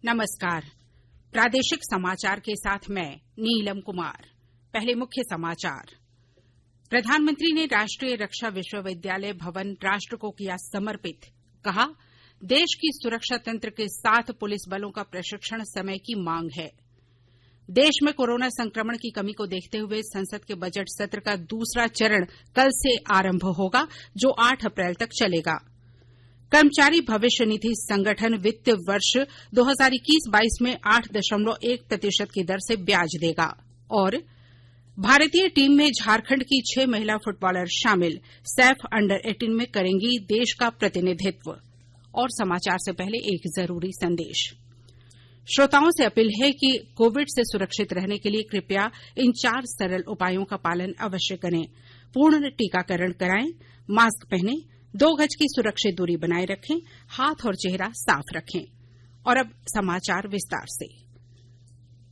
नमस्कार। प्रादेशिक समाचार के साथ मैं नीलम कुमार। पहले मुख्य समाचार। प्रधानमंत्री ने राष्ट्रीय रक्षा विश्वविद्यालय भवन राष्ट्र को किया समर्पित। कहा, देश की सुरक्षा तंत्र के साथ पुलिस बलों का प्रशिक्षण समय की मांग है। देश में कोरोना संक्रमण की कमी को देखते हुए संसद के बजट सत्र का दूसरा चरण कल से आरंभ होगा, जो 8 अप्रैल तक चलेगा। कर्मचारी भविष्य निधि संगठन वित्त वर्ष 2021-22 में 8.1% की दर से ब्याज देगा। और भारतीय टीम में झारखंड की 6 महिला फुटबॉलर शामिल, सैफ अंडर 18 में करेंगी देश का प्रतिनिधित्व। और समाचार से पहले एक जरूरी संदेश। श्रोताओं से अपील है कि कोविड से सुरक्षित रहने के लिए कृपया इन 4 सरल उपायों का पालन अवश्य करें। पूर्ण टीकाकरण कराएं, मास्क पहनें, 2 गज की सुरक्षित दूरी बनाए रखें, हाथ और चेहरा साफ रखें। और अब समाचार विस्तार से।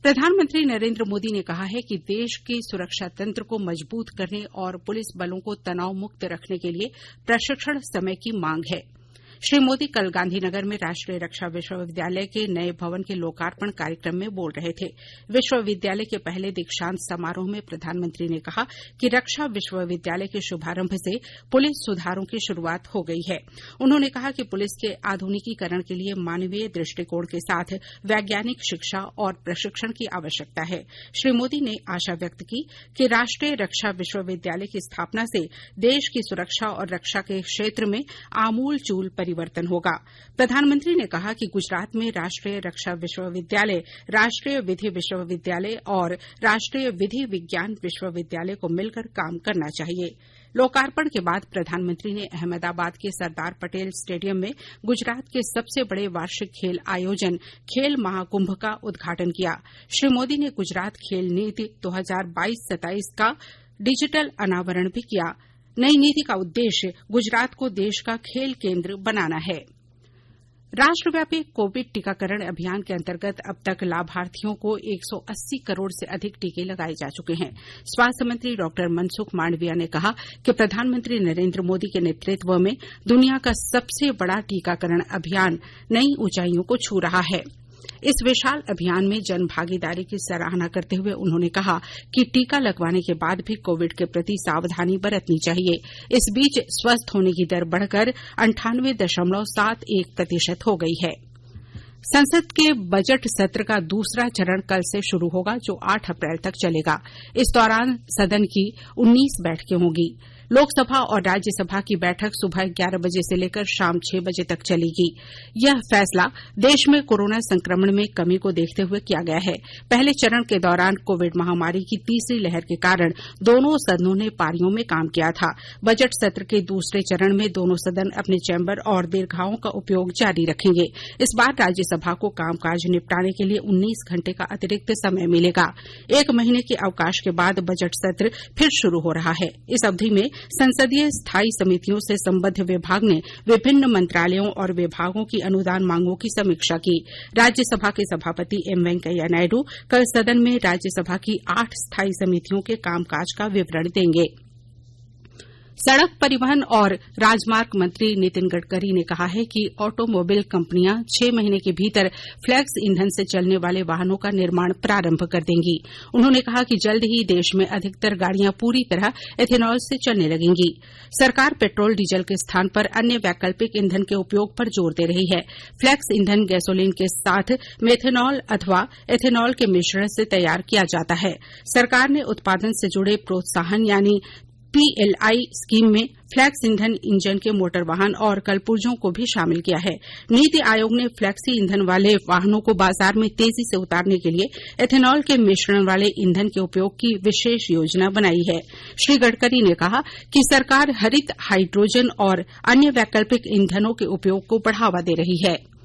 प्रधानमंत्री नरेंद्र मोदी ने कहा है कि देश के सुरक्षा तंत्र को मजबूत करने और पुलिस बलों को तनाव मुक्त रखने के लिए प्रशिक्षण समय की मांग है। श्री मोदी कल गांधीनगर में राष्ट्रीय रक्षा विश्वविद्यालय के नए भवन के लोकार्पण कार्यक्रम में बोल रहे थे। विश्वविद्यालय के पहले दीक्षांत समारोह में प्रधानमंत्री ने कहा कि रक्षा विश्वविद्यालय के शुभारंभ से पुलिस सुधारों की शुरूआत हो गई है। उन्होंने कहा कि पुलिस के आधुनिकीकरण के लिए मानवीय दृष्टिकोण के साथ वैज्ञानिक शिक्षा और प्रशिक्षण की आवश्यकता है। श्री मोदी ने आशा व्यक्त की कि राष्ट्रीय रक्षा विश्वविद्यालय की स्थापना से देश की सुरक्षा और रक्षा के क्षेत्र में आमूल-चूल परिवर्तन होगा। प्रधानमंत्री ने कहा कि गुजरात में राष्ट्रीय रक्षा विश्वविद्यालय, राष्ट्रीय विधि विश्वविद्यालय और राष्ट्रीय विधि विज्ञान विश्वविद्यालय को मिलकर काम करना चाहिए। लोकार्पण के बाद प्रधानमंत्री ने अहमदाबाद के सरदार पटेल स्टेडियम में गुजरात के सबसे बड़े वार्षिक खेल आयोजन खेल महाकुंभ का उद्घाटन किया। श्री मोदी ने गुजरात खेल नीति 2022-27 का डिजिटल अनावरण भी किया। नई नीति का उद्देश्य गुजरात को देश का खेल केंद्र बनाना है। राष्ट्रव्यापी कोविड टीकाकरण अभियान के अंतर्गत अब तक लाभार्थियों को 180 करोड़ से अधिक टीके लगाए जा चुके हैं। स्वास्थ्य मंत्री डॉ मनसुख मांडविया ने कहा कि प्रधानमंत्री नरेंद्र मोदी के नेतृत्व में दुनिया का सबसे बड़ा टीकाकरण अभियान नई ऊंचाइयों को छू रहा है। इस विशाल अभियान में जन भागीदारी की सराहना करते हुए उन्होंने कहा कि टीका लगवाने के बाद भी कोविड के प्रति सावधानी बरतनी चाहिए। इस बीच स्वस्थ होने की दर बढ़कर 98.71% हो गई है। संसद के बजट सत्र का दूसरा चरण कल से शुरू होगा, जो 8 अप्रैल तक चलेगा। इस दौरान सदन की 19 बैठकें होंगी। लोकसभा और राज्यसभा की बैठक सुबह 11 बजे से लेकर शाम 6 बजे तक चलेगी। यह फैसला देश में कोरोना संक्रमण में कमी को देखते हुए किया गया है। पहले चरण के दौरान कोविड महामारी की तीसरी लहर के कारण दोनों सदनों ने पारियों में काम किया था। बजट सत्र के दूसरे चरण में दोनों सदन अपने चैम्बर और दीर्घाओं का उपयोग जारी रखेंगे। इस बार राज्यसभा को कामकाज निपटाने के लिए 19 घंटे का अतिरिक्त समय मिलेगा। 1 महीने के अवकाश के बाद बजट सत्र फिर शुरू हो रहा है। इस अवधि में संसदीय स्थायी समितियों से संबद्ध विभाग ने विभिन्न मंत्रालयों और विभागों की अनुदान मांगों की समीक्षा की। राज्यसभा के सभापति एम वेंकैया नायडू कल सदन में राज्यसभा की 8 स्थायी समितियों के कामकाज का विवरण देंगे। सड़क परिवहन और राजमार्ग मंत्री नितिन गडकरी ने कहा है कि ऑटोमोबाइल कंपनियां 6 महीने के भीतर फ्लैक्स ईंधन से चलने वाले वाहनों का निर्माण प्रारंभ कर देंगी। उन्होंने कहा कि जल्द ही देश में अधिकतर गाड़ियां पूरी तरह एथेनॉल से चलने लगेंगी। सरकार पेट्रोल डीजल के स्थान पर अन्य वैकल्पिक ईंधन के उपयोग पर जोर दे रही है। फ्लैक्स ईंधन गैसोलीन के साथ मेथेनॉल अथवा एथेनॉल के मिश्रण से तैयार किया जाता है। सरकार ने उत्पादन से जुड़े प्रोत्साहन यानी PLI स्कीम में फ्लैक्स ईंधन इंजन के मोटर वाहन और कलपुर्जों को भी शामिल किया है। नीति आयोग ने फ्लैक्सी ईंधन वाले वाहनों को बाजार में तेजी से उतारने के लिए एथेनॉल के मिश्रण वाले ईंधन के उपयोग की विशेष योजना बनाई है। श्री गडकरी ने कहा कि सरकार हरित हाइड्रोजन और अन्य वैकल्पिक ईंधनों के उपयोग को बढ़ावा दे रही है।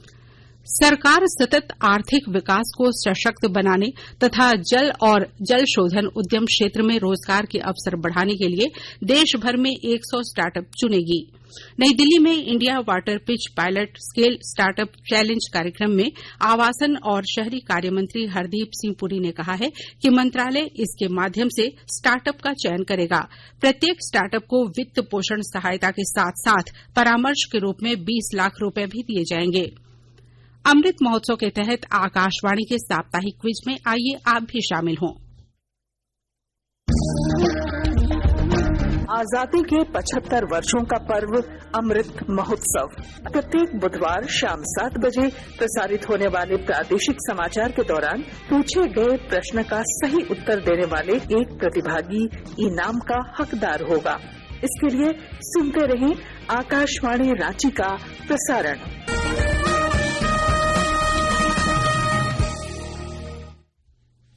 सरकार सतत आर्थिक विकास को सशक्त बनाने तथा जल और जल शोधन उद्यम क्षेत्र में रोजगार के अवसर बढ़ाने के लिए देश भर में 100 स्टार्टअप चुनेगी। नई दिल्ली में India water pitch pilot scale startup challenge कार्यक्रम में आवासन और शहरी कार्य मंत्री हरदीप सिंह पुरी ने कहा है कि मंत्रालय इसके माध्यम से स्टार्टअप का चयन करेगा। प्रत्येक स्टार्टअप को वित्त पोषण सहायता के साथ साथ परामर्श के रूप में 20 लाख रूपये भी दिए जाएंगे। अमृत महोत्सव के तहत आकाशवाणी के साप्ताहिक क्विज में आइए आप भी शामिल हों। आजादी के 75 वर्षों का पर्व अमृत महोत्सव प्रत्येक बुधवार शाम 7 बजे प्रसारित होने वाले प्रादेशिक समाचार के दौरान पूछे गए प्रश्न का सही उत्तर देने वाले एक प्रतिभागी इनाम का हकदार होगा। इसके लिए सुनते रहें आकाशवाणी रांची का प्रसारण।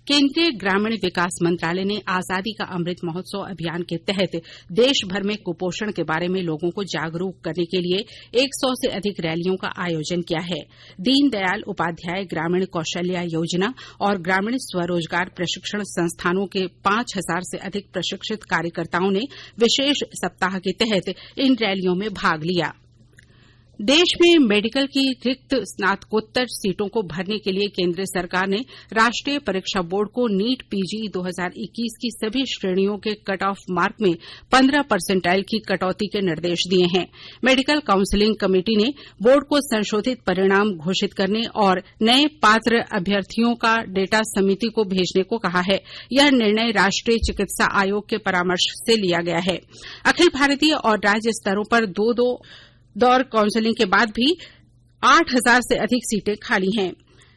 केंद्रीय ग्रामीण विकास मंत्रालय ने आजादी का अमृत महोत्सव अभियान के तहत देश भर में कुपोषण के बारे में लोगों को जागरूक करने के लिए 100 से अधिक रैलियों का आयोजन किया है। दीनदयाल उपाध्याय ग्रामीण कौशल्या योजना और ग्रामीण स्वरोजगार प्रशिक्षण संस्थानों के 5000 से अधिक प्रशिक्षित कार्यकर्ताओं ने विशेष सप्ताह के तहत इन रैलियों में भाग लिया। देश में मेडिकल की रिक्त स्नातकोत्तर सीटों को भरने के लिए केंद्र सरकार ने राष्ट्रीय परीक्षा बोर्ड को नीट पीजी 2021 की सभी श्रेणियों के कट ऑफ मार्क में 15% की कटौती के निर्देश दिए हैं। मेडिकल काउंसिलिंग कमेटी ने बोर्ड को संशोधित परिणाम घोषित करने और नए पात्र अभ्यर्थियों का डेटा समिति को भेजने को कहा है। यह निर्णय राष्ट्रीय चिकित्सा आयोग के परामर्श से लिया गया है। अखिल भारतीय और राज्य स्तरों पर दो दौर काउंसिलिंग के बाद भी 8000 से अधिक सीटें खाली हैं।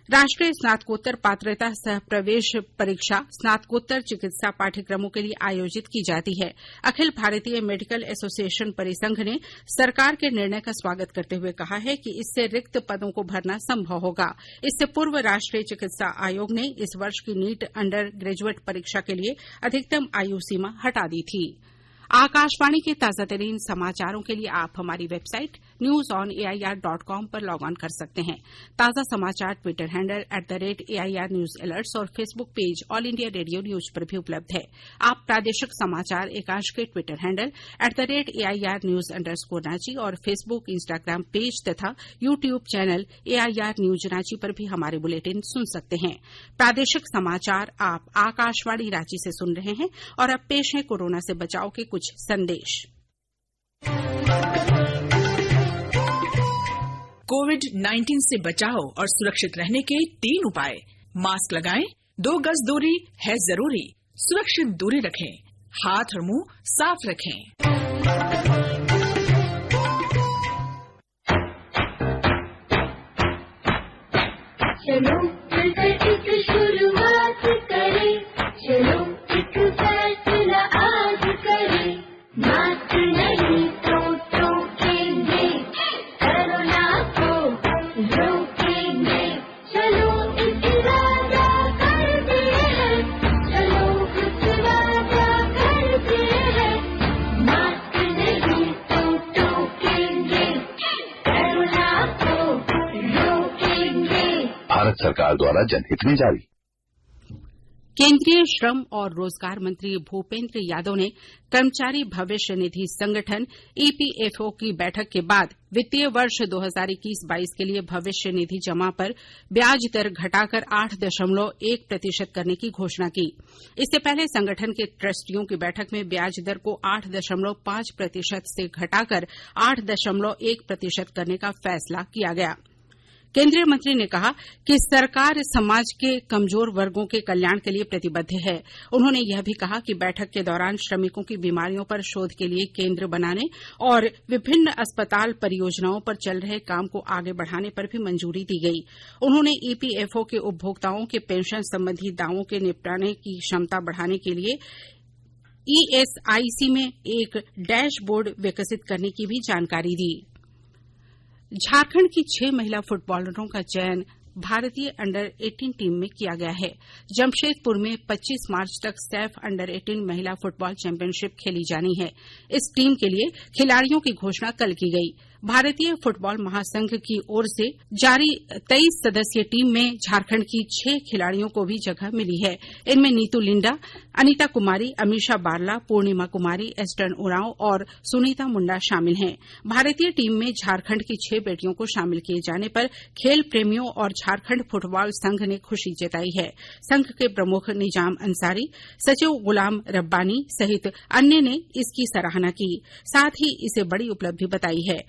राष्ट्रीय स्नातकोत्तर पात्रता सह प्रवेश परीक्षा स्नातकोत्तर चिकित्सा पाठ्यक्रमों के लिए आयोजित की जाती है। अखिल भारतीय मेडिकल एसोसिएशन परिसंघ ने सरकार के निर्णय का स्वागत करते हुए कहा है कि इससे रिक्त पदों को भरना संभव होगा। इससे पूर्व राष्ट्रीय चिकित्सा आयोग ने इस वर्ष की नीट अंडर ग्रेजुएट परीक्षा के लिए अधिकतम आयु सीमा हटा दी थी। आकाशवाणी के ताजातरीन समाचारों के लिए आप हमारी वेबसाइट newsonair.com पर लॉग ऑन कर सकते हैं। ताजा समाचार Twitter handle @AIR news alerts और Facebook page All India Radio news पर भी उपलब्ध है। आप प्रादेशिक समाचार एकांश के Twitter handle @AIR news _Ranchi और फेसबुक इंस्टाग्राम पेज तथा YouTube channel AIR news Ranchi पर भी हमारे बुलेटिन सुन सकते हैं। प्रादेशिक समाचार आप आकाशवाणी रांची से सुन रहे हैं और अब पेश है कोरोना से बचाव के कुछ संदेश। कोविड-19 से बचाव और सुरक्षित रहने के 3 उपाय। मास्क लगाएं, 2 गज दूरी है जरूरी, सुरक्षित दूरी रखें, हाथ और मुंह साफ रखें। चलो मिलकर एक शुरुआत करें, चलो एक फैसला आज करें, मास्क नहीं तो टोकेंगे, कोरोना को रोकेंगे, चलो एक इरादा करते हैं, चलो कुछ वादा करते हैं, मास्क नहीं तो टोकेंगे, कोरोना को रोकेंगे। भारत सरकार द्वारा जनहित में जारी। केंद्रीय श्रम और रोजगार मंत्री भूपेंद्र यादव ने कर्मचारी भविष्य निधि संगठन EPFO की बैठक के बाद वित्तीय वर्ष 2021-22 के लिए भविष्य निधि जमा पर ब्याज दर घटाकर 8.1% करने की घोषणा की। इससे पहले संगठन के ट्रस्टियों की बैठक में ब्याज दर को 8.5% से घटाकर 8.1% करने का फैसला किया गया। केंद्रीय मंत्री ने कहा कि सरकार समाज के कमजोर वर्गों के कल्याण के लिए प्रतिबद्ध है। उन्होंने यह भी कहा कि बैठक के दौरान श्रमिकों की बीमारियों पर शोध के लिए केंद्र बनाने और विभिन्न अस्पताल परियोजनाओं पर चल रहे काम को आगे बढ़ाने पर भी मंजूरी दी गई। उन्होंने EPFO के उपभोक्ताओं के पेंशन संबंधी दावों के निपटाने की क्षमता बढ़ाने के लिए ESIC में एक डैशबोर्ड विकसित करने की भी जानकारी दी। झारखंड की 6 महिला फुटबॉलरों का चयन भारतीय अंडर 18 टीम में किया गया है। जमशेदपुर में 25 मार्च तक सैफ अंडर 18 महिला फुटबॉल चैंपियनशिप खेली जानी है। इस टीम के लिए खिलाड़ियों की घोषणा कल की गई। भारतीय फुटबॉल महासंघ की ओर से जारी 23 सदस्यीय टीम में झारखंड की 6 खिलाड़ियों को भी जगह मिली है। इनमें नीतू लिंडा, अनीता कुमारी, अमीषा बारला, पूर्णिमा कुमारी, एस्टर्न उरांव और सुनीता मुंडा शामिल हैं। भारतीय टीम में झारखंड की 6 बेटियों को शामिल किए जाने पर खेल प्रेमियों और झारखंड फुटबॉल संघ ने खुशी जताई है। संघ के प्रमुख निजाम अंसारी, सचिव गुलाम रब्बानी सहित अन्य ने इसकी सराहना की, साथ ही इसे बड़ी उपलब्धि बताई है।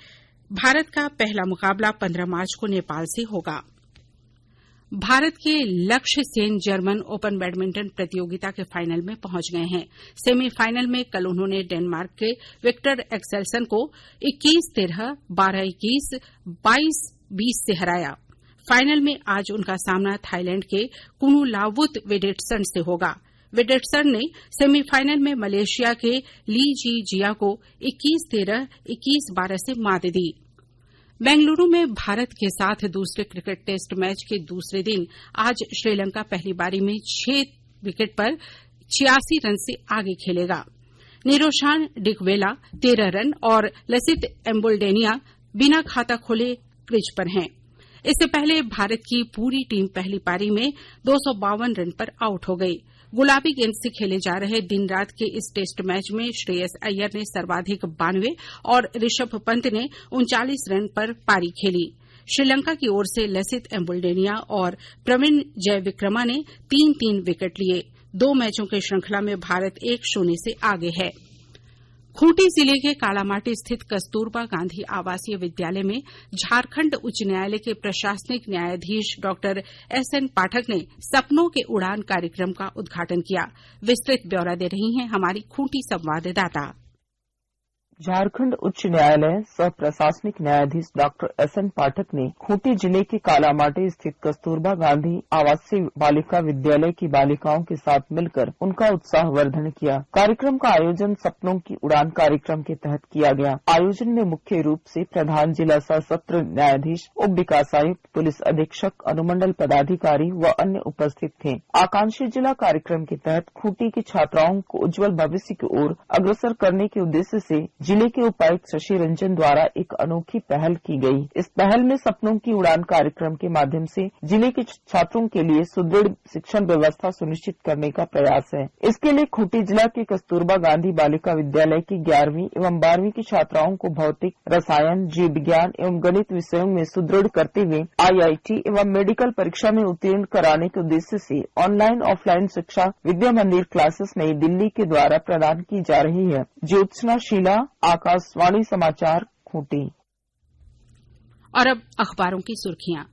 भारत का पहला मुकाबला 15 मार्च को नेपाल से होगा। भारत के लक्ष्य सेन जर्मन ओपन बैडमिंटन प्रतियोगिता के फाइनल में पहुंच गए हैं। सेमीफाइनल में कल उन्होंने डेनमार्क के विक्टर एक्सेल्सन को 21-13, 12-21, 22-20 से हराया। फाइनल में आज उनका सामना थाईलैंड के कुनुलावुत विडेटसन से होगा। विडेटसन ने सेमीफाइनल में मलेशिया के ली जी जिया को 21-13, 21-12 से मात दी। बेंगलुरु में भारत के साथ दूसरे क्रिकेट टेस्ट मैच के दूसरे दिन आज श्रीलंका पहली पारी में 6 विकेट पर 86 रन से आगे खेलेगा। निरोशान डिकवेला 13 रन और लसित एम्बुल्डेनिया बिना खाता खोले क्रीज पर हैं। इससे पहले भारत की पूरी टीम पहली पारी में 252 रन पर आउट हो गई। गुलाबी गेंद से खेले जा रहे दिन रात के इस टेस्ट मैच में श्रेयस अय्यर ने सर्वाधिक 92 और ऋषभ पंत ने 39 रन पर पारी खेली। श्रीलंका की ओर से लसित एम्बुल्डेनिया और प्रवीण जयविक्रमा ने 3-3 विकेट लिए। 2 मैचों की श्रृंखला में भारत 1-0 से आगे है। खूंटी जिले के कालामाटी स्थित कस्तूरबा गांधी आवासीय विद्यालय में झारखंड उच्च न्यायालय के प्रशासनिक न्यायाधीश डॉक्टर एसएन पाठक ने सपनों के उड़ान कार्यक्रम का उद्घाटन किया। विस्तृत ब्यौरा दे रही हैं हमारी खूंटी संवाददाता। झारखंड उच्च न्यायालय सह प्रशासनिक न्यायाधीश डॉक्टर एसएन पाठक ने खूंटी जिले के कालामाटी स्थित कस्तूरबा गांधी आवासीय बालिका विद्यालय की बालिकाओं के साथ मिलकर उनका उत्साहवर्धन किया। कार्यक्रम का आयोजन सपनों की उड़ान कार्यक्रम के तहत किया गया। आयोजन में मुख्य रूप से प्रधान जिला सह सत्र न्यायाधीश, उप विकास आयुक्त, पुलिस अधीक्षक, अनुमंडल पदाधिकारी व अन्य उपस्थित थे। आकांक्षी जिला कार्यक्रम के तहत खूंटी की छात्राओं को उज्जवल भविष्य की ओर अग्रसर करने के उद्देश्य से जिले के उपायुक्त शशि रंजन द्वारा एक अनोखी पहल की गई। इस पहल में सपनों की उड़ान कार्यक्रम के माध्यम से जिले के छात्रों के लिए सुदृढ़ शिक्षण व्यवस्था सुनिश्चित करने का प्रयास है। इसके लिए खूंटी जिला के कस्तूरबा गांधी बालिका विद्यालय की 11वीं एवं 12वीं की छात्राओं को भौतिक, रसायन, जीव विज्ञान एवं गणित विषयों में सुदृढ़ करते हुए IIT एवं मेडिकल परीक्षा में उत्तीर्ण कराने के उद्देश्य से ऑनलाइन ऑफलाइन शिक्षा विद्या मंदिर क्लासेस नई दिल्ली के द्वारा प्रदान की जा रही है। ज्योत्सना शीला, आकाशवाणी समाचार, खूंटी। और अब अखबारों की सुर्खियां।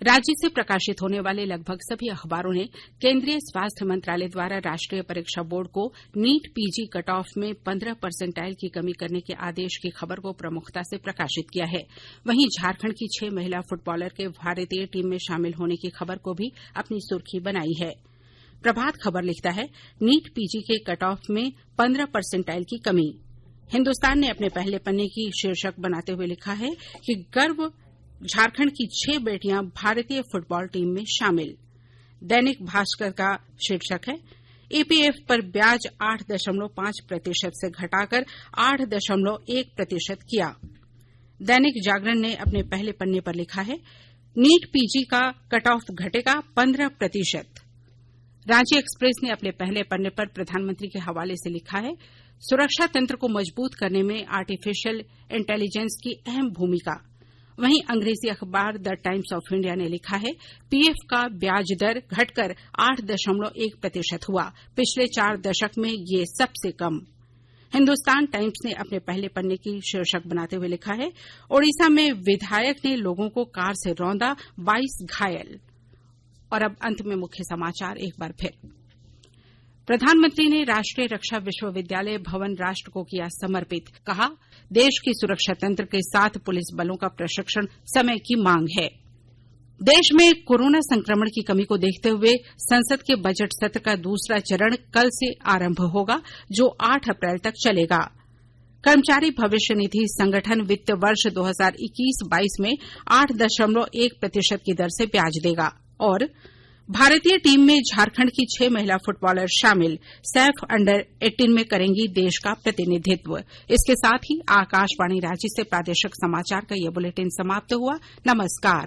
राज्य से प्रकाशित होने वाले लगभग सभी अखबारों ने केंद्रीय स्वास्थ्य मंत्रालय द्वारा राष्ट्रीय परीक्षा बोर्ड को नीट पीजी कट ऑफ में 15 परसेंटाइल की कमी करने के आदेश की खबर को प्रमुखता से प्रकाशित किया है। वहीं झारखंड की 6 महिला फुटबॉलर के भारतीय टीम में शामिल होने की खबर को भी अपनी सुर्खी बनाई है। प्रभात खबर लिखता है, नीट पीजी के कट ऑफ में 15 परसेंटाइल की कमी। हिन्दुस्तान ने अपने पहले पन्ने की शीर्षक बनाते हुए लिखा है कि गर्व, झारखंड की 6 बेटियां भारतीय फुटबॉल टीम में शामिल। दैनिक भास्कर का शीर्षक है, ईपीएफ पर ब्याज 8.5% से घटाकर 8.1% किया। दैनिक जागरण ने अपने पहले पन्ने पर लिखा है, नीट पीजी का कट ऑफ घटेगा 15%। रांची एक्सप्रेस ने अपने पहले पन्ने पर प्रधानमंत्री के हवाले से लिखा है, सुरक्षा तंत्र को मजबूत करने में आर्टिफिशियल इंटेलिजेंस की अहम भूमिका। वहीं अंग्रेजी अखबार द टाइम्स ऑफ इंडिया ने लिखा है, पीएफ का ब्याज दर घटकर 8.1% हुआ। पिछले 4 दशक में ये सबसे कम। हिन्दुस्तान टाइम्स ने अपने पहले पन्ने की शीर्षक बनाते हुए लिखा है, ओडिशा में विधायक ने लोगों को कार से रौंदा, 22 घायल। और अब अंत में मुख्य समाचार एक बार फिर। प्रधानमंत्री ने राष्ट्रीय रक्षा विश्वविद्यालय भवन राष्ट्र को किया समर्पित। कहा, देश की सुरक्षा तंत्र के साथ पुलिस बलों का प्रशिक्षण समय की मांग है। देश में कोरोना संक्रमण की कमी को देखते हुए संसद के बजट सत्र का दूसरा चरण कल से आरंभ होगा, जो 8 अप्रैल तक चलेगा। कर्मचारी भविष्य निधि संगठन वित्त वर्ष 2021-22 में 8.1% की दर से ब्याज देगा। और भारतीय टीम में झारखंड की 6 महिला फुटबॉलर शामिल, सैफ अंडर 18 में करेंगी देश का प्रतिनिधित्व। इसके साथ ही आकाशवाणी रांची से प्रादेशिक समाचार का ये बुलेटिन समाप्त हुआ। नमस्कार।